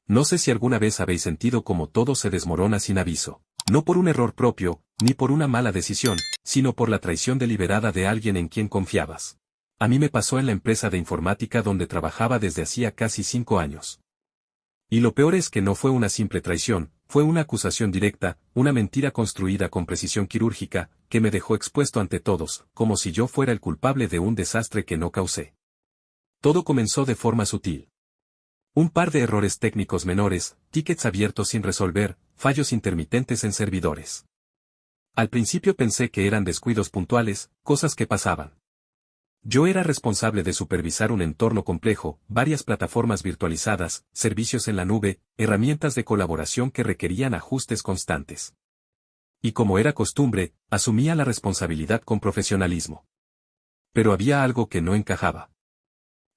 No sé si alguna vez habéis sentido como todo se desmorona sin aviso. No por un error propio, ni por una mala decisión, sino por la traición deliberada de alguien en quien confiabas. A mí me pasó en la empresa de informática donde trabajaba desde hacía casi 5 años. Y lo peor es que no fue una simple traición, fue una acusación directa, una mentira construida con precisión quirúrgica, que me dejó expuesto ante todos, como si yo fuera el culpable de un desastre que no causé. Todo comenzó de forma sutil. Un par de errores técnicos menores, tickets abiertos sin resolver, fallos intermitentes en servidores. Al principio pensé que eran descuidos puntuales, cosas que pasaban. Yo era responsable de supervisar un entorno complejo, varias plataformas virtualizadas, servicios en la nube, herramientas de colaboración que requerían ajustes constantes. Y como era costumbre, asumía la responsabilidad con profesionalismo. Pero había algo que no encajaba.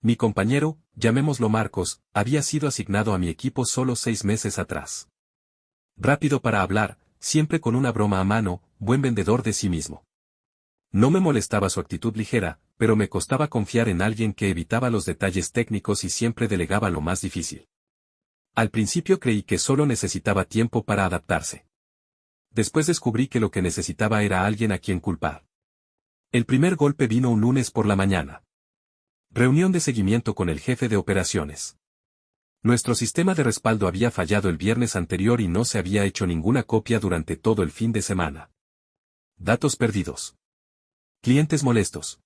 Mi compañero, llamémoslo Marcos, había sido asignado a mi equipo solo 6 meses atrás. Rápido para hablar, siempre con una broma a mano, buen vendedor de sí mismo. No me molestaba su actitud ligera, pero me costaba confiar en alguien que evitaba los detalles técnicos y siempre delegaba lo más difícil. Al principio creí que solo necesitaba tiempo para adaptarse. Después descubrí que lo que necesitaba era alguien a quien culpar. El primer golpe vino un lunes por la mañana. Reunión de seguimiento con el jefe de operaciones. Nuestro sistema de respaldo había fallado el viernes anterior y no se había hecho ninguna copia durante todo el fin de semana. Datos perdidos. Clientes molestos.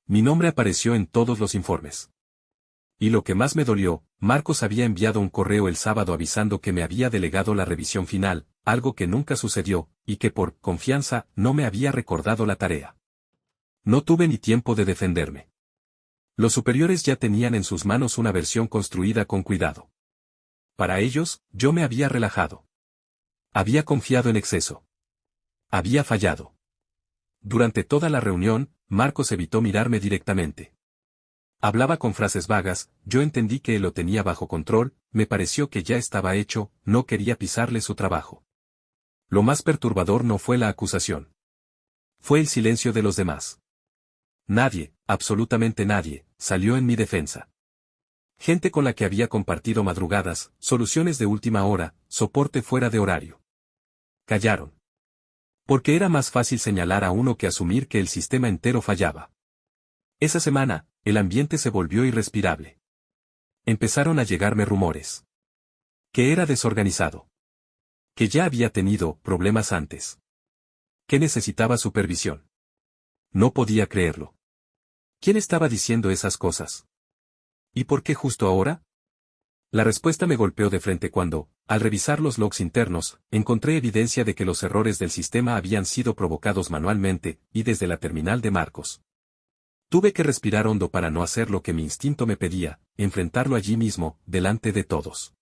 Mi nombre apareció en todos los informes. Y lo que más me dolió, Marcos había enviado un correo el sábado avisando que me había delegado la revisión final, algo que nunca sucedió, y que por confianza no me había recordado la tarea. No tuve ni tiempo de defenderme. Los superiores ya tenían en sus manos una versión construida con cuidado. Para ellos, yo me había relajado. Había confiado en exceso. Había fallado. Durante toda la reunión, Marcos evitó mirarme directamente. Hablaba con frases vagas, yo entendí que él lo tenía bajo control, me pareció que ya estaba hecho, no quería pisarle su trabajo. Lo más perturbador no fue la acusación. Fue el silencio de los demás. Nadie, absolutamente nadie, salió en mi defensa. Gente con la que había compartido madrugadas, soluciones de última hora, soporte fuera de horario. Callaron. Porque era más fácil señalar a uno que asumir que el sistema entero fallaba. Esa semana, el ambiente se volvió irrespirable. Empezaron a llegarme rumores. Que era desorganizado. Que ya había tenido problemas antes. Que necesitaba supervisión. No podía creerlo. ¿Quién estaba diciendo esas cosas? ¿Y por qué justo ahora? La respuesta me golpeó de frente cuando, al revisar los logs internos, encontré evidencia de que los errores del sistema habían sido provocados manualmente, y desde la terminal de Marcos. Tuve que respirar hondo para no hacer lo que mi instinto me pedía, enfrentarlo allí mismo, delante de todos.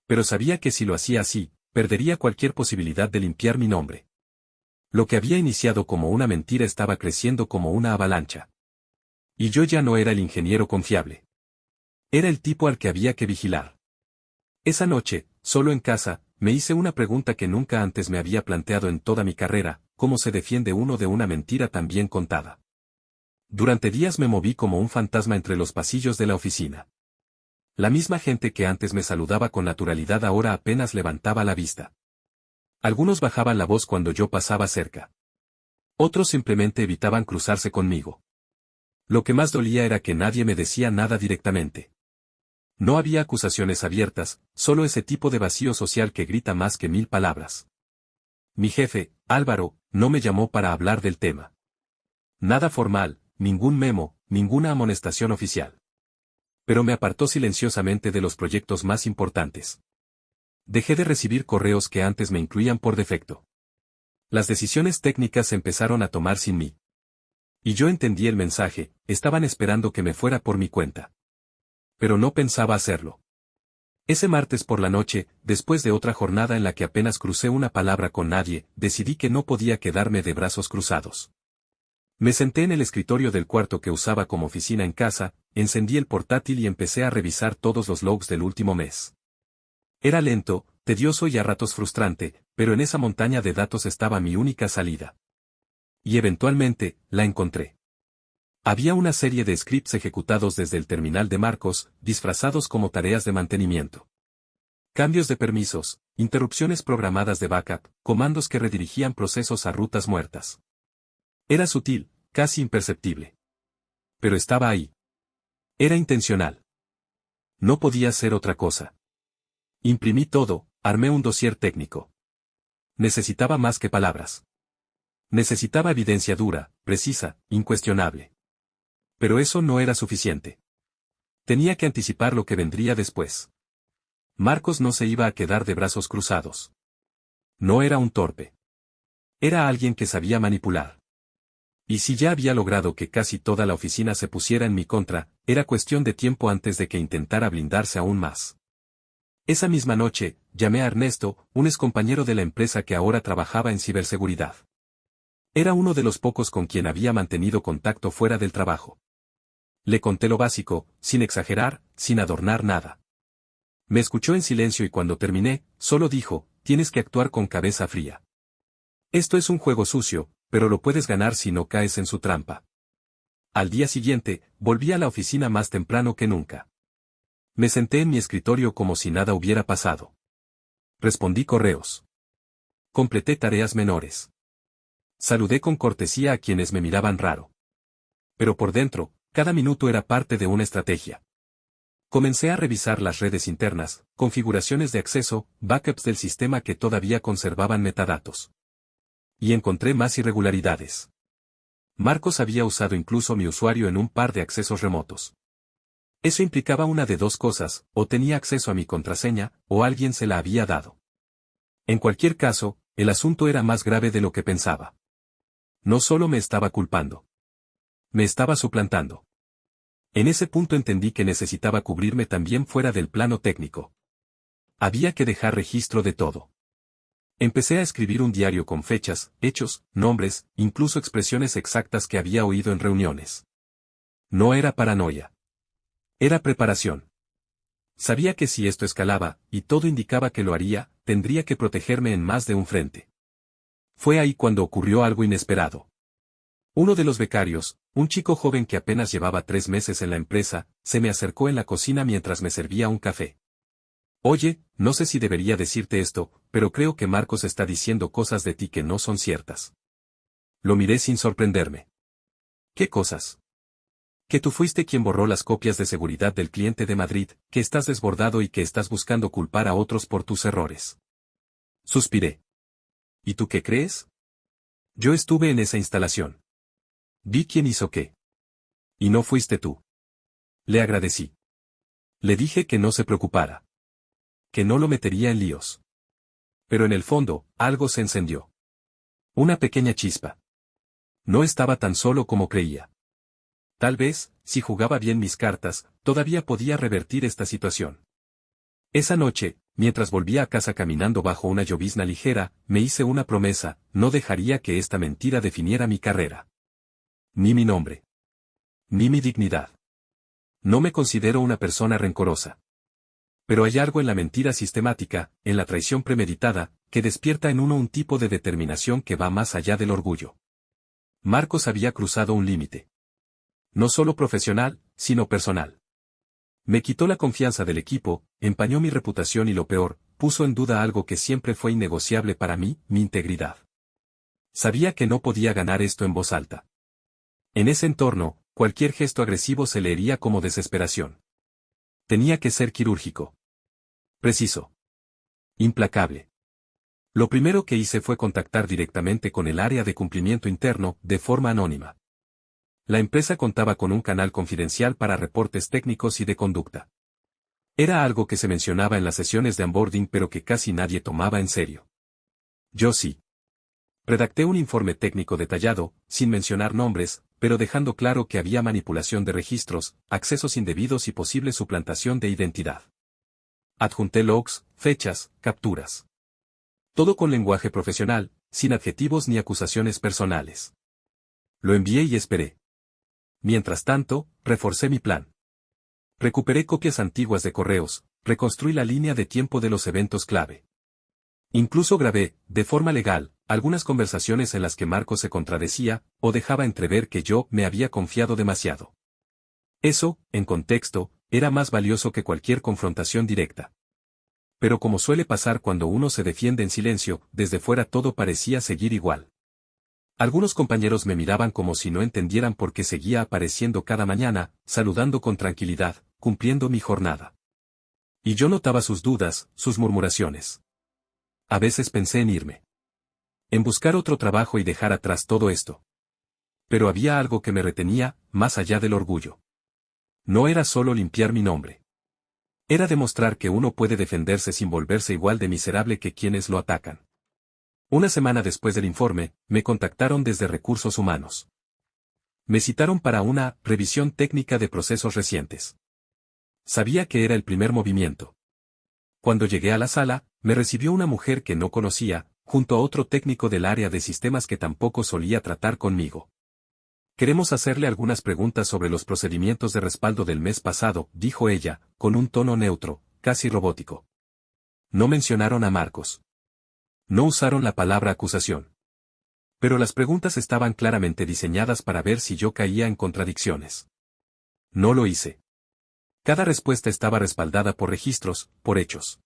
Pero sabía que si lo hacía así, perdería cualquier posibilidad de limpiar mi nombre. Lo que había iniciado como una mentira estaba creciendo como una avalancha. Y yo ya no era el ingeniero confiable. Era el tipo al que había que vigilar. Esa noche, solo en casa, me hice una pregunta que nunca antes me había planteado en toda mi carrera: ¿cómo se defiende uno de una mentira tan bien contada? Durante días me moví como un fantasma entre los pasillos de la oficina. La misma gente que antes me saludaba con naturalidad ahora apenas levantaba la vista. Algunos bajaban la voz cuando yo pasaba cerca. Otros simplemente evitaban cruzarse conmigo. Lo que más dolía era que nadie me decía nada directamente. No había acusaciones abiertas, solo ese tipo de vacío social que grita más que 1000 palabras. Mi jefe, Álvaro, no me llamó para hablar del tema. Nada formal, ningún memo, ninguna amonestación oficial. Pero me apartó silenciosamente de los proyectos más importantes. Dejé de recibir correos que antes me incluían por defecto. Las decisiones técnicas se empezaron a tomar sin mí. Y yo entendí el mensaje, estaban esperando que me fuera por mi cuenta. Pero no pensaba hacerlo. Ese martes por la noche, después de otra jornada en la que apenas crucé una palabra con nadie, decidí que no podía quedarme de brazos cruzados. Me senté en el escritorio del cuarto que usaba como oficina en casa, encendí el portátil y empecé a revisar todos los logs del último mes. Era lento, tedioso y a ratos frustrante, pero en esa montaña de datos estaba mi única salida. Y eventualmente, la encontré. Había una serie de scripts ejecutados desde el terminal de Marcos, disfrazados como tareas de mantenimiento. Cambios de permisos, interrupciones programadas de backup, comandos que redirigían procesos a rutas muertas. Era sutil, casi imperceptible. Pero estaba ahí. Era intencional. No podía ser otra cosa. Imprimí todo, armé un dossier técnico. Necesitaba más que palabras. Necesitaba evidencia dura, precisa, incuestionable. Pero eso no era suficiente. Tenía que anticipar lo que vendría después. Marcos no se iba a quedar de brazos cruzados. No era un torpe. Era alguien que sabía manipular. Y si ya había logrado que casi toda la oficina se pusiera en mi contra, era cuestión de tiempo antes de que intentara blindarse aún más. Esa misma noche, llamé a Ernesto, un excompañero de la empresa que ahora trabajaba en ciberseguridad. Era uno de los pocos con quien había mantenido contacto fuera del trabajo. Le conté lo básico, sin exagerar, sin adornar nada. Me escuchó en silencio y cuando terminé, solo dijo, tienes que actuar con cabeza fría. Esto es un juego sucio, pero lo puedes ganar si no caes en su trampa. Al día siguiente, volví a la oficina más temprano que nunca. Me senté en mi escritorio como si nada hubiera pasado. Respondí correos. Completé tareas menores. Saludé con cortesía a quienes me miraban raro. Pero por dentro, cada minuto era parte de una estrategia. Comencé a revisar las redes internas, configuraciones de acceso, backups del sistema que todavía conservaban metadatos. Y encontré más irregularidades. Marcos había usado incluso mi usuario en un par de accesos remotos. Eso implicaba una de dos cosas, o tenía acceso a mi contraseña, o alguien se la había dado. En cualquier caso, el asunto era más grave de lo que pensaba. No solo me estaba culpando. Me estaba suplantando. En ese punto entendí que necesitaba cubrirme también fuera del plano técnico. Había que dejar registro de todo. Empecé a escribir un diario con fechas, hechos, nombres, incluso expresiones exactas que había oído en reuniones. No era paranoia. Era preparación. Sabía que si esto escalaba, y todo indicaba que lo haría, tendría que protegerme en más de un frente. Fue ahí cuando ocurrió algo inesperado. Uno de los becarios, un chico joven que apenas llevaba 3 meses en la empresa, se me acercó en la cocina mientras me servía un café. Oye, no sé si debería decirte esto, pero creo que Marcos está diciendo cosas de ti que no son ciertas. Lo miré sin sorprenderme. ¿Qué cosas? Que tú fuiste quien borró las copias de seguridad del cliente de Madrid, que estás desbordado y que estás buscando culpar a otros por tus errores. Suspiré. ¿Y tú qué crees? Yo estuve en esa instalación. Vi quién hizo qué. Y no fuiste tú. Le agradecí. Le dije que no se preocupara. Que no lo metería en líos. Pero en el fondo, algo se encendió. Una pequeña chispa. No estaba tan solo como creía. Tal vez, si jugaba bien mis cartas, todavía podía revertir esta situación. Esa noche, mientras volvía a casa caminando bajo una llovizna ligera, me hice una promesa, no dejaría que esta mentira definiera mi carrera. Ni mi nombre. Ni mi dignidad. No me considero una persona rencorosa. Pero hay algo en la mentira sistemática, en la traición premeditada, que despierta en uno un tipo de determinación que va más allá del orgullo. Marcos había cruzado un límite. No solo profesional, sino personal. Me quitó la confianza del equipo, empañó mi reputación y lo peor, puso en duda algo que siempre fue innegociable para mí, mi integridad. Sabía que no podía ganar esto en voz alta. En ese entorno, cualquier gesto agresivo se leería como desesperación. Tenía que ser quirúrgico. Preciso. Implacable. Lo primero que hice fue contactar directamente con el área de cumplimiento interno, de forma anónima. La empresa contaba con un canal confidencial para reportes técnicos y de conducta. Era algo que se mencionaba en las sesiones de onboarding pero que casi nadie tomaba en serio. Yo sí. Redacté un informe técnico detallado, sin mencionar nombres, pero dejando claro que había manipulación de registros, accesos indebidos y posible suplantación de identidad. Adjunté logs, fechas, capturas. Todo con lenguaje profesional, sin adjetivos ni acusaciones personales. Lo envié y esperé. Mientras tanto, reforcé mi plan. Recuperé copias antiguas de correos, reconstruí la línea de tiempo de los eventos clave. Incluso grabé, de forma legal, algunas conversaciones en las que Marcos se contradecía, o dejaba entrever que yo me había confiado demasiado. Eso, en contexto, era más valioso que cualquier confrontación directa. Pero como suele pasar cuando uno se defiende en silencio, desde fuera todo parecía seguir igual. Algunos compañeros me miraban como si no entendieran por qué seguía apareciendo cada mañana, saludando con tranquilidad, cumpliendo mi jornada. Y yo notaba sus dudas, sus murmuraciones. A veces pensé en irme. En buscar otro trabajo y dejar atrás todo esto. Pero había algo que me retenía, más allá del orgullo. No era solo limpiar mi nombre. Era demostrar que uno puede defenderse sin volverse igual de miserable que quienes lo atacan. Una semana después del informe, me contactaron desde Recursos Humanos. Me citaron para una revisión técnica de procesos recientes. Sabía que era el primer movimiento. Cuando llegué a la sala, me recibió una mujer que no conocía, junto a otro técnico del área de sistemas que tampoco solía tratar conmigo. Queremos hacerle algunas preguntas sobre los procedimientos de respaldo del mes pasado, dijo ella, con un tono neutro, casi robótico. No mencionaron a Marcos. No usaron la palabra acusación. Pero las preguntas estaban claramente diseñadas para ver si yo caía en contradicciones. No lo hice. Cada respuesta estaba respaldada por registros, por hechos.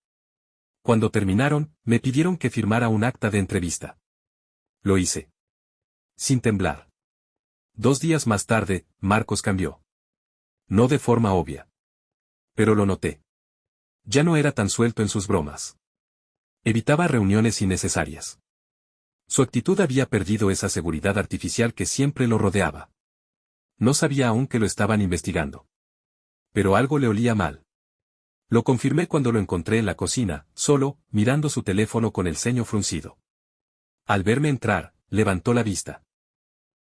Cuando terminaron, me pidieron que firmara un acta de entrevista. Lo hice. Sin temblar. 2 días más tarde, Marcos cambió. No de forma obvia. Pero lo noté. Ya no era tan suelto en sus bromas. Evitaba reuniones innecesarias. Su actitud había perdido esa seguridad artificial que siempre lo rodeaba. No sabía aún que lo estaban investigando. Pero algo le olía mal. Lo confirmé cuando lo encontré en la cocina, solo, mirando su teléfono con el ceño fruncido. Al verme entrar, levantó la vista.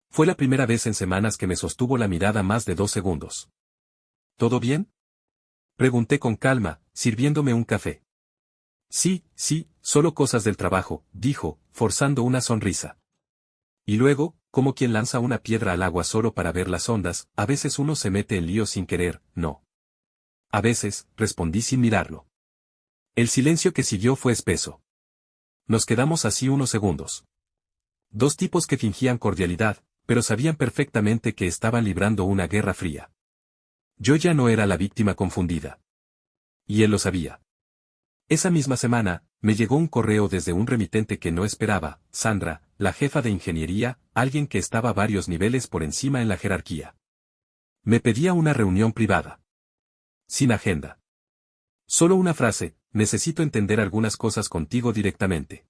Fue la primera vez en semanas que me sostuvo la mirada más de 2 segundos. ¿Todo bien? Pregunté con calma, sirviéndome un café. Sí, solo cosas del trabajo, dijo, forzando una sonrisa. Y luego, como quien lanza una piedra al agua solo para ver las ondas, a veces uno se mete en líos sin querer, ¿no? A veces, respondí sin mirarlo. El silencio que siguió fue espeso. Nos quedamos así unos segundos. 2 tipos que fingían cordialidad, pero sabían perfectamente que estaban librando una guerra fría. Yo ya no era la víctima confundida. Y él lo sabía. Esa misma semana, me llegó un correo desde un remitente que no esperaba, Sandra, la jefa de ingeniería, alguien que estaba varios niveles por encima en la jerarquía. Me pedía una reunión privada. Sin agenda. Solo una frase, necesito entender algunas cosas contigo directamente.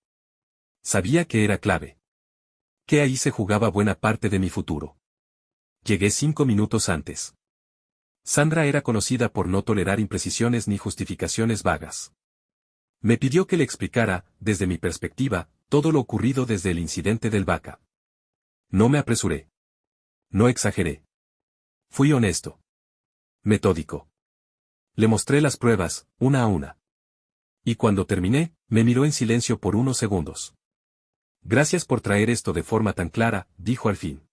Sabía que era clave. Que ahí se jugaba buena parte de mi futuro. Llegué 5 minutos antes. Sandra era conocida por no tolerar imprecisiones ni justificaciones vagas. Me pidió que le explicara, desde mi perspectiva, todo lo ocurrido desde el incidente del Vaca. No me apresuré. No exageré. Fui honesto. Metódico. Le mostré las pruebas, una a una. Y cuando terminé, me miró en silencio por unos segundos. Gracias por traer esto de forma tan clara, dijo al fin.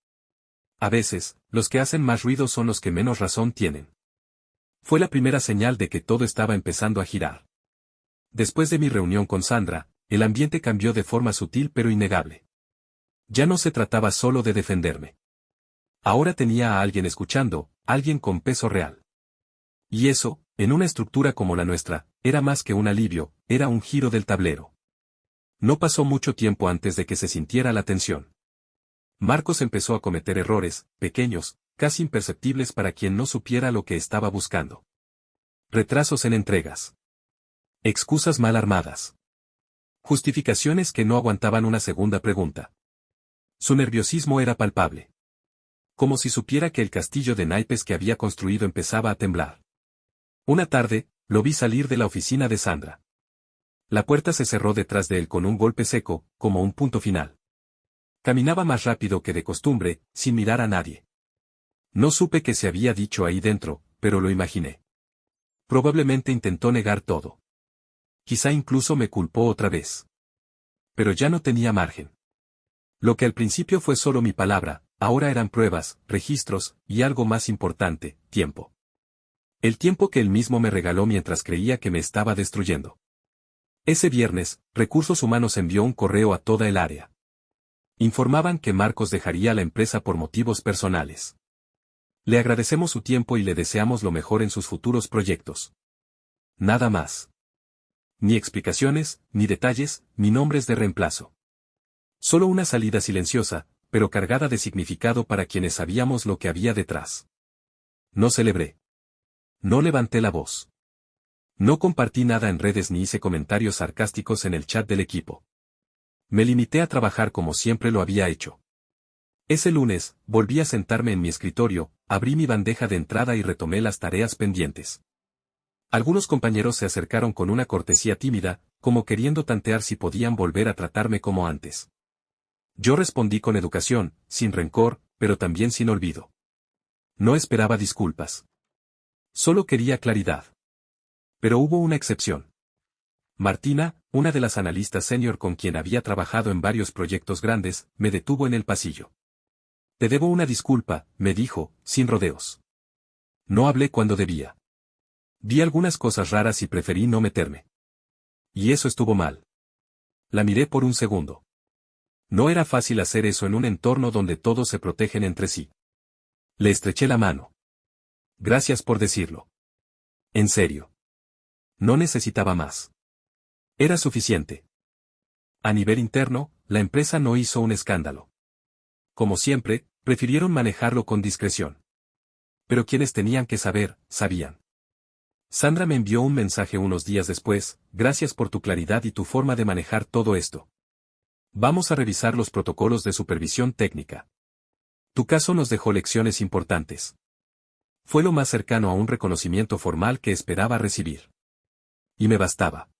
A veces, los que hacen más ruido son los que menos razón tienen. Fue la primera señal de que todo estaba empezando a girar. Después de mi reunión con Sandra, el ambiente cambió de forma sutil pero innegable. Ya no se trataba solo de defenderme. Ahora tenía a alguien escuchando, alguien con peso real. Y eso, en una estructura como la nuestra, era más que un alivio, era un giro del tablero. No pasó mucho tiempo antes de que se sintiera la tensión. Marcos empezó a cometer errores, pequeños, casi imperceptibles para quien no supiera lo que estaba buscando. Retrasos en entregas. Excusas mal armadas. Justificaciones que no aguantaban una segunda pregunta. Su nerviosismo era palpable. Como si supiera que el castillo de naipes que había construido empezaba a temblar. Una tarde, lo vi salir de la oficina de Sandra. La puerta se cerró detrás de él con un golpe seco, como un punto final. Caminaba más rápido que de costumbre, sin mirar a nadie. No supe qué se había dicho ahí dentro, pero lo imaginé. Probablemente intentó negar todo. Quizá incluso me culpó otra vez. Pero ya no tenía margen. Lo que al principio fue solo mi palabra, ahora eran pruebas, registros, y algo más importante, tiempo. El tiempo que él mismo me regaló mientras creía que me estaba destruyendo. Ese viernes, Recursos Humanos envió un correo a toda el área. Informaban que Marcos dejaría la empresa por motivos personales. Le agradecemos su tiempo y le deseamos lo mejor en sus futuros proyectos. Nada más. Ni explicaciones, ni detalles, ni nombres de reemplazo. Solo una salida silenciosa, pero cargada de significado para quienes sabíamos lo que había detrás. No celebré. No levanté la voz. No compartí nada en redes ni hice comentarios sarcásticos en el chat del equipo. Me limité a trabajar como siempre lo había hecho. Ese lunes, volví a sentarme en mi escritorio, abrí mi bandeja de entrada y retomé las tareas pendientes. Algunos compañeros se acercaron con una cortesía tímida, como queriendo tantear si podían volver a tratarme como antes. Yo respondí con educación, sin rencor, pero también sin olvido. No esperaba disculpas. Solo quería claridad. Pero hubo una excepción. Martina, una de las analistas senior con quien había trabajado en varios proyectos grandes, me detuvo en el pasillo. Te debo una disculpa, me dijo, sin rodeos. No hablé cuando debía. Vi algunas cosas raras y preferí no meterme. Y eso estuvo mal. La miré por un segundo. No era fácil hacer eso en un entorno donde todos se protegen entre sí. Le estreché la mano. Gracias por decirlo. En serio. No necesitaba más. Era suficiente. A nivel interno, la empresa no hizo un escándalo. Como siempre, prefirieron manejarlo con discreción. Pero quienes tenían que saber, sabían. Sandra me envió un mensaje unos días después: gracias por tu claridad y tu forma de manejar todo esto. Vamos a revisar los protocolos de supervisión técnica. Tu caso nos dejó lecciones importantes. Fue lo más cercano a un reconocimiento formal que esperaba recibir. Y me bastaba.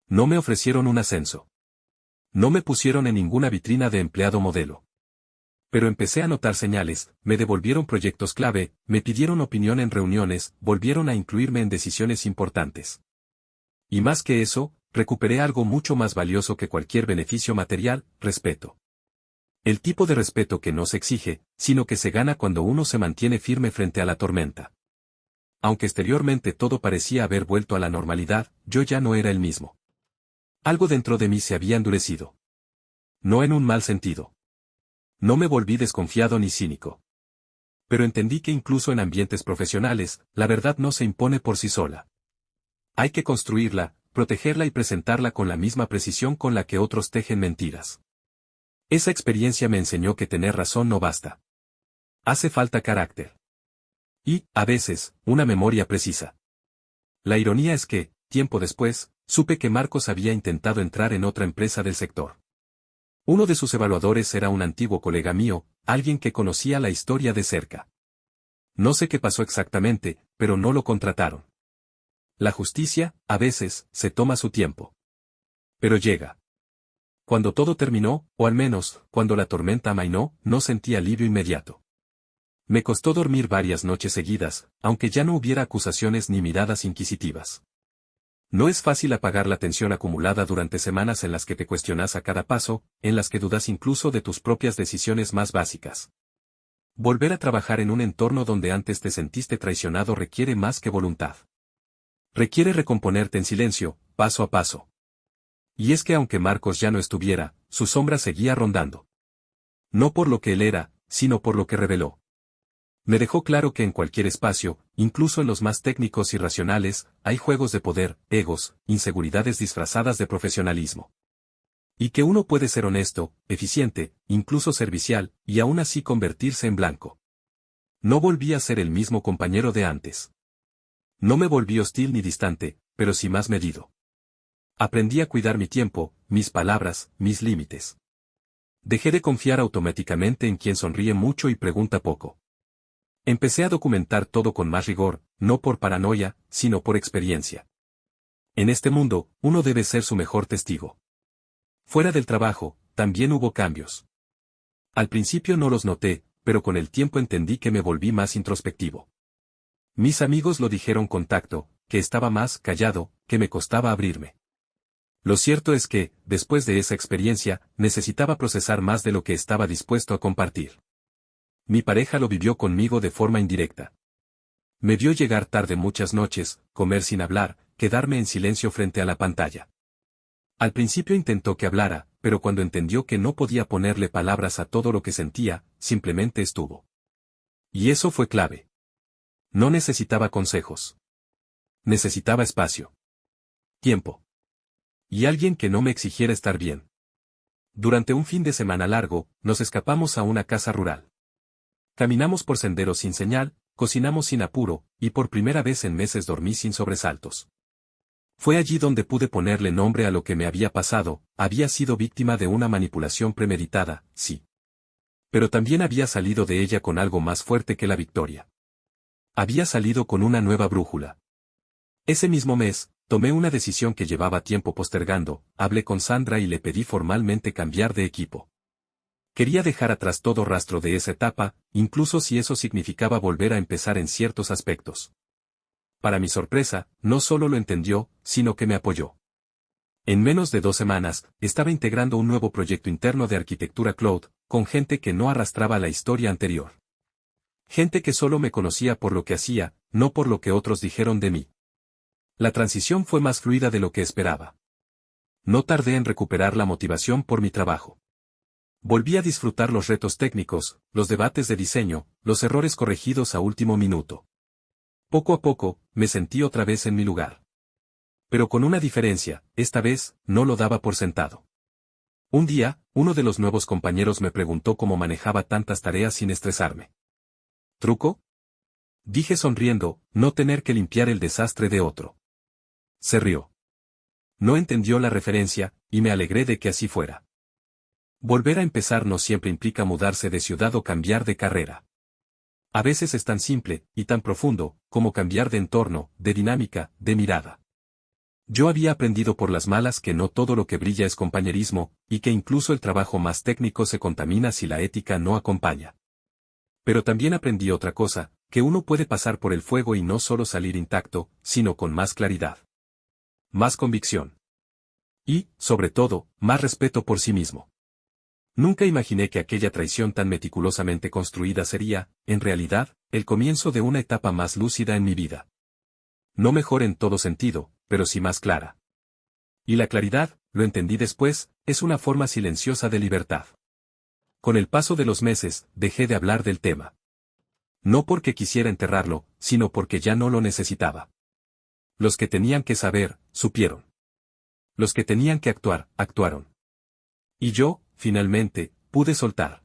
No me ofrecieron un ascenso. No me pusieron en ninguna vitrina de empleado modelo. Pero empecé a notar señales, me devolvieron proyectos clave, me pidieron opinión en reuniones, volvieron a incluirme en decisiones importantes. Y más que eso, recuperé algo mucho más valioso que cualquier beneficio material: respeto. El tipo de respeto que no se exige, sino que se gana cuando uno se mantiene firme frente a la tormenta. Aunque exteriormente todo parecía haber vuelto a la normalidad, yo ya no era el mismo. Algo dentro de mí se había endurecido. No en un mal sentido. No me volví desconfiado ni cínico. Pero entendí que incluso en ambientes profesionales, la verdad no se impone por sí sola. Hay que construirla, protegerla y presentarla con la misma precisión con la que otros tejen mentiras. Esa experiencia me enseñó que tener razón no basta. Hace falta carácter. Y, a veces, una memoria precisa. La ironía es que, tiempo después, supe que Marcos había intentado entrar en otra empresa del sector. Uno de sus evaluadores era un antiguo colega mío, alguien que conocía la historia de cerca. No sé qué pasó exactamente, pero no lo contrataron. La justicia, a veces, se toma su tiempo. Pero llega. Cuando todo terminó, o al menos, cuando la tormenta amainó, no sentí alivio inmediato. Me costó dormir varias noches seguidas, aunque ya no hubiera acusaciones ni miradas inquisitivas. No es fácil apagar la tensión acumulada durante semanas en las que te cuestionas a cada paso, en las que dudas incluso de tus propias decisiones más básicas. Volver a trabajar en un entorno donde antes te sentiste traicionado requiere más que voluntad. Requiere recomponerte en silencio, paso a paso. Y es que aunque Marcos ya no estuviera, su sombra seguía rondando. No por lo que él era, sino por lo que reveló. Me dejó claro que en cualquier espacio, incluso en los más técnicos y racionales, hay juegos de poder, egos, inseguridades disfrazadas de profesionalismo. Y que uno puede ser honesto, eficiente, incluso servicial, y aún así convertirse en blanco. No volví a ser el mismo compañero de antes. No me volví hostil ni distante, pero sí más medido. Aprendí a cuidar mi tiempo, mis palabras, mis límites. Dejé de confiar automáticamente en quien sonríe mucho y pregunta poco. Empecé a documentar todo con más rigor, no por paranoia, sino por experiencia. En este mundo, uno debe ser su mejor testigo. Fuera del trabajo, también hubo cambios. Al principio no los noté, pero con el tiempo entendí que me volví más introspectivo. Mis amigos lo dijeron con tacto, que estaba más callado, que me costaba abrirme. Lo cierto es que, después de esa experiencia, necesitaba procesar más de lo que estaba dispuesto a compartir. Mi pareja lo vivió conmigo de forma indirecta. Me vio llegar tarde muchas noches, comer sin hablar, quedarme en silencio frente a la pantalla. Al principio intentó que hablara, pero cuando entendió que no podía ponerle palabras a todo lo que sentía, simplemente estuvo. Y eso fue clave. No necesitaba consejos. Necesitaba espacio. Tiempo. Y alguien que no me exigiera estar bien. Durante un fin de semana largo, nos escapamos a una casa rural. Caminamos por senderos sin señal, cocinamos sin apuro, y por primera vez en meses dormí sin sobresaltos. Fue allí donde pude ponerle nombre a lo que me había pasado. Había sido víctima de una manipulación premeditada, sí. Pero también había salido de ella con algo más fuerte que la victoria. Había salido con una nueva brújula. Ese mismo mes, tomé una decisión que llevaba tiempo postergando. Hablé con Sandra y le pedí formalmente cambiar de equipo. Quería dejar atrás todo rastro de esa etapa, incluso si eso significaba volver a empezar en ciertos aspectos. Para mi sorpresa, no solo lo entendió, sino que me apoyó. En menos de 2 semanas, estaba integrando un nuevo proyecto interno de arquitectura cloud, con gente que no arrastraba la historia anterior. Gente que solo me conocía por lo que hacía, no por lo que otros dijeron de mí. La transición fue más fluida de lo que esperaba. No tardé en recuperar la motivación por mi trabajo. Volví a disfrutar los retos técnicos, los debates de diseño, los errores corregidos a último minuto. Poco a poco, me sentí otra vez en mi lugar. Pero con una diferencia, esta vez, no lo daba por sentado. Un día, uno de los nuevos compañeros me preguntó cómo manejaba tantas tareas sin estresarme. ¿Truco? Dije sonriendo, no tener que limpiar el desastre de otro. Se rió. No entendió la referencia, y me alegré de que así fuera. Volver a empezar no siempre implica mudarse de ciudad o cambiar de carrera. A veces es tan simple, y tan profundo, como cambiar de entorno, de dinámica, de mirada. Yo había aprendido por las malas que no todo lo que brilla es compañerismo, y que incluso el trabajo más técnico se contamina si la ética no acompaña. Pero también aprendí otra cosa, que uno puede pasar por el fuego y no solo salir intacto, sino con más claridad. Más convicción. Y, sobre todo, más respeto por sí mismo. Nunca imaginé que aquella traición tan meticulosamente construida sería, en realidad, el comienzo de una etapa más lúcida en mi vida. No mejor en todo sentido, pero sí más clara. Y la claridad, lo entendí después, es una forma silenciosa de libertad. Con el paso de los meses, dejé de hablar del tema. No porque quisiera enterrarlo, sino porque ya no lo necesitaba. Los que tenían que saber, supieron. Los que tenían que actuar, actuaron. Y yo, finalmente, pude soltar.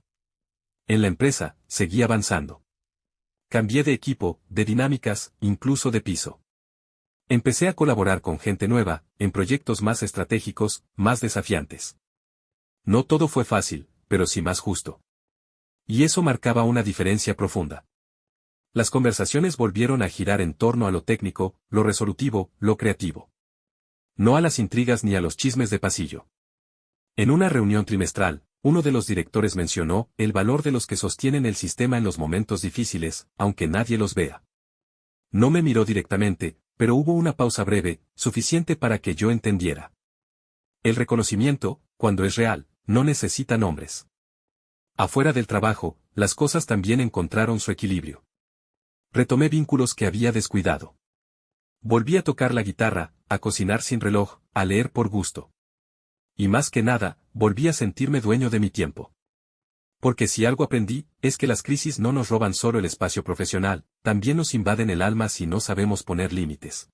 En la empresa, seguí avanzando. Cambié de equipo, de dinámicas, incluso de piso. Empecé a colaborar con gente nueva, en proyectos más estratégicos, más desafiantes. No todo fue fácil, pero sí más justo. Y eso marcaba una diferencia profunda. Las conversaciones volvieron a girar en torno a lo técnico, lo resolutivo, lo creativo. No a las intrigas ni a los chismes de pasillo. En una reunión trimestral, uno de los directores mencionó el valor de los que sostienen el sistema en los momentos difíciles, aunque nadie los vea. No me miró directamente, pero hubo una pausa breve, suficiente para que yo entendiera. El reconocimiento, cuando es real, no necesita nombres. Afuera del trabajo, las cosas también encontraron su equilibrio. Retomé vínculos que había descuidado. Volví a tocar la guitarra, a cocinar sin reloj, a leer por gusto. Y más que nada, volví a sentirme dueño de mi tiempo. Porque si algo aprendí, es que las crisis no nos roban solo el espacio profesional, también nos invaden el alma si no sabemos poner límites.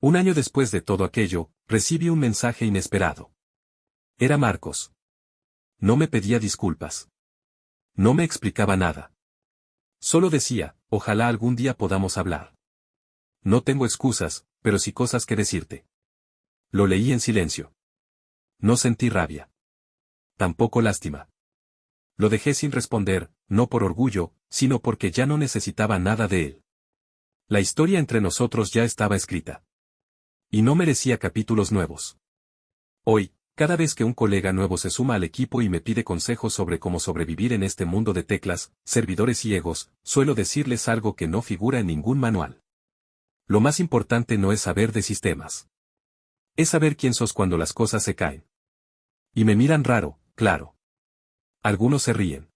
Un año después de todo aquello, recibí un mensaje inesperado. Era Marcos. No me pedía disculpas. No me explicaba nada. Solo decía, ojalá algún día podamos hablar. No tengo excusas, pero sí cosas que decirte. Lo leí en silencio. No sentí rabia. Tampoco lástima. Lo dejé sin responder, no por orgullo, sino porque ya no necesitaba nada de él. La historia entre nosotros ya estaba escrita. Y no merecía capítulos nuevos. Hoy, cada vez que un colega nuevo se suma al equipo y me pide consejos sobre cómo sobrevivir en este mundo de teclas, servidores y egos, suelo decirles algo que no figura en ningún manual. Lo más importante no es saber de sistemas. Es saber quién sos cuando las cosas se caen. Y me miran raro, claro. Algunos se ríen.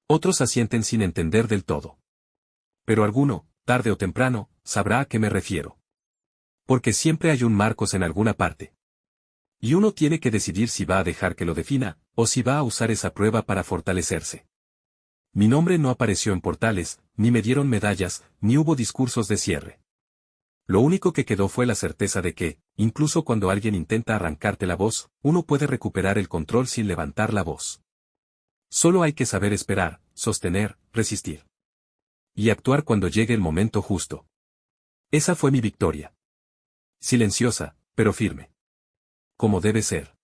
Otros asienten sin entender del todo. Pero alguno, tarde o temprano, sabrá a qué me refiero. Porque siempre hay un Marcos en alguna parte. Y uno tiene que decidir si va a dejar que lo defina, o si va a usar esa prueba para fortalecerse. Mi nombre no apareció en portales, ni me dieron medallas, ni hubo discursos de cierre. Lo único que quedó fue la certeza de que, incluso cuando alguien intenta arrancarte la voz, uno puede recuperar el control sin levantar la voz. Solo hay que saber esperar, sostener, resistir. Y actuar cuando llegue el momento justo. Esa fue mi victoria. Silenciosa, pero firme. Como debe ser.